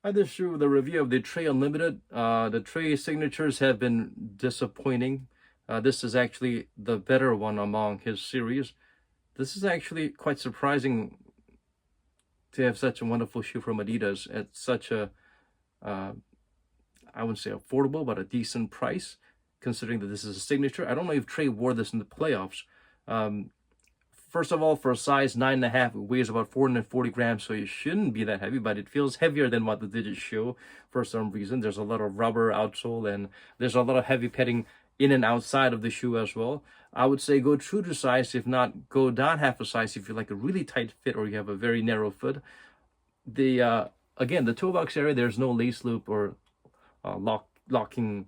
Hi, this is the review of the Trae Unlimited. The Trae signatures have been disappointing. This is actually the better one among his series. This is actually quite surprising to have such a wonderful shoe from Adidas at such a, uh, I wouldn't say affordable, but a decent price, considering that this is a signature. I don't know if Trae wore this in the playoffs. Um, First of all, for a size 9.5, it weighs about 440 grams, so it shouldn't be that heavy, but it feels heavier than what the digits show for some reason. There's a lot of rubber outsole, and there's a lot of heavy padding in and outside of the shoe as well. I would say go true to size, if not go down half a size if you like a really tight fit or you have a very narrow foot. Again, the toe box area, there's no lace loop or locking,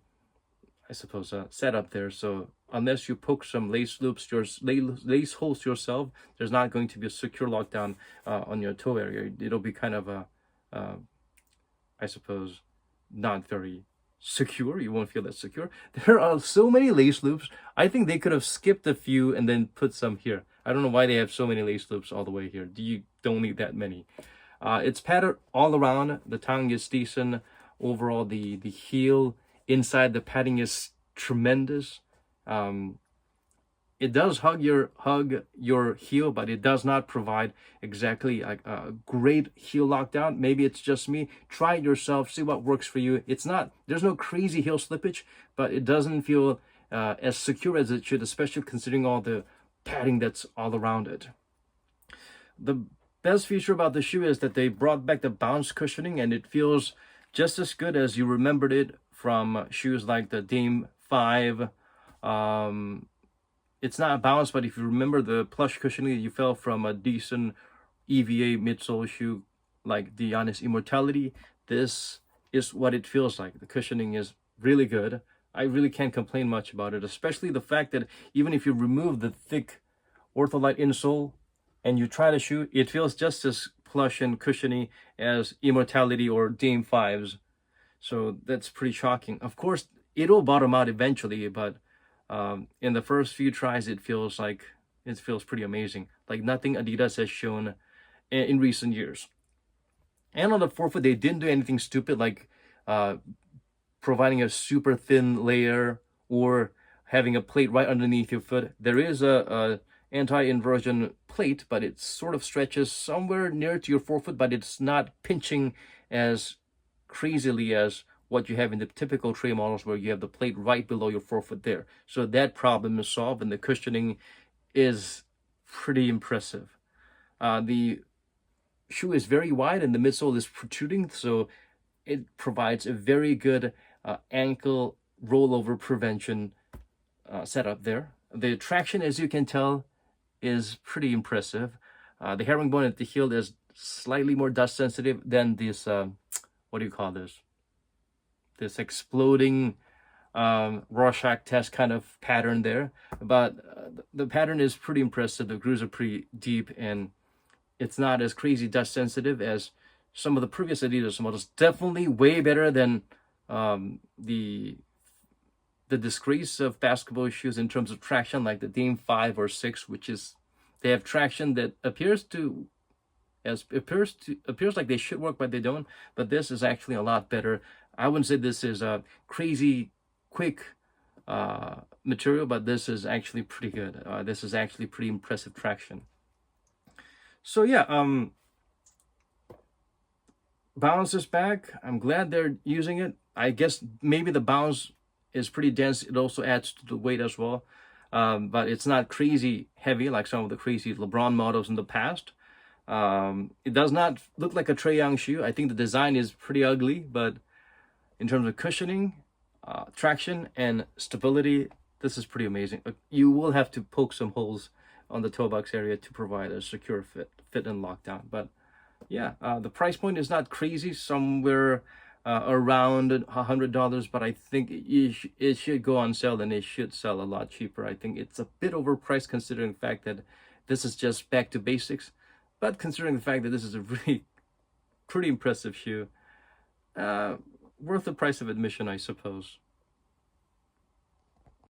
I suppose, setup there. So unless you poke some lace loops, lace holes yourself, there's not going to be a secure lockdown on your toe area. It'll be kind of I suppose, not very secure. You won't feel that secure. There are so many lace loops. I think they could have skipped a few and then put some here. I don't know why they have so many lace loops all the way here. You don't need that many. It's padded all around. The tongue is decent. Overall, the heel inside the padding is tremendous. It does hug your heel, but it does not provide exactly a great heel lockdown. Maybe it's just me. Try it yourself, see what works for you. There's no crazy heel slippage, but it doesn't feel as secure as it should, especially considering all the padding that's all around it. The best feature about the shoe is that they brought back the bounce cushioning, and it feels just as good as you remembered it from shoes like the Dame 5. It's not a bounce, but if you remember the plush cushioning that you felt from a decent EVA midsole shoe like the Giannis Immortality, this is what it feels like. The cushioning is really good. I really can't complain much about it, especially the fact that even if you remove the thick Ortholite insole and you try the shoe, it feels just as plush and cushiony as Immortality or Dame 5s. So that's pretty shocking. Of course, it'll bottom out eventually, but in the first few tries, it feels pretty amazing. Like nothing Adidas has shown in recent years. And on the forefoot, they didn't do anything stupid like providing a super thin layer or having a plate right underneath your foot. There is a anti-inversion plate, but it sort of stretches somewhere near to your forefoot, but it's not pinching as crazily as what you have in the typical Trae models where you have the plate right below your forefoot there. So that problem is solved, and the cushioning is pretty impressive. The shoe is very wide and the midsole is protruding, so it provides a very good ankle rollover prevention setup there. The traction, as you can tell, is pretty impressive. The herringbone at the heel is slightly more dust sensitive than this, what do you call this? This exploding Rorschach test kind of pattern there. But the pattern is pretty impressive. The grooves are pretty deep, and it's not as crazy dust sensitive as some of the previous Adidas models. Definitely way better than the disgrace of basketball shoes in terms of traction, like the Dame 5 or 6, which is they have traction that appears like they should work, but they don't. But this is actually a lot better. I wouldn't say this is a crazy quick material, but this is actually pretty good. This is actually pretty impressive traction. So yeah, bounce is back. I'm glad they're using it. I guess maybe the bounce is pretty dense. It also adds to the weight as well. But it's not crazy heavy like some of the crazy LeBron models in the past. It does not look like a Trae Young shoe. I think the design is pretty ugly, but in terms of cushioning, traction, and stability, this is pretty amazing. You will have to poke some holes on the toe box area to provide a secure fit and lockdown. But yeah, the price point is not crazy, somewhere around $100, but I think it should go on sale, and it should sell a lot cheaper. I think it's a bit overpriced considering the fact that this is just back to basics, but considering the fact that this is a really pretty impressive shoe, worth the price of admission, I suppose.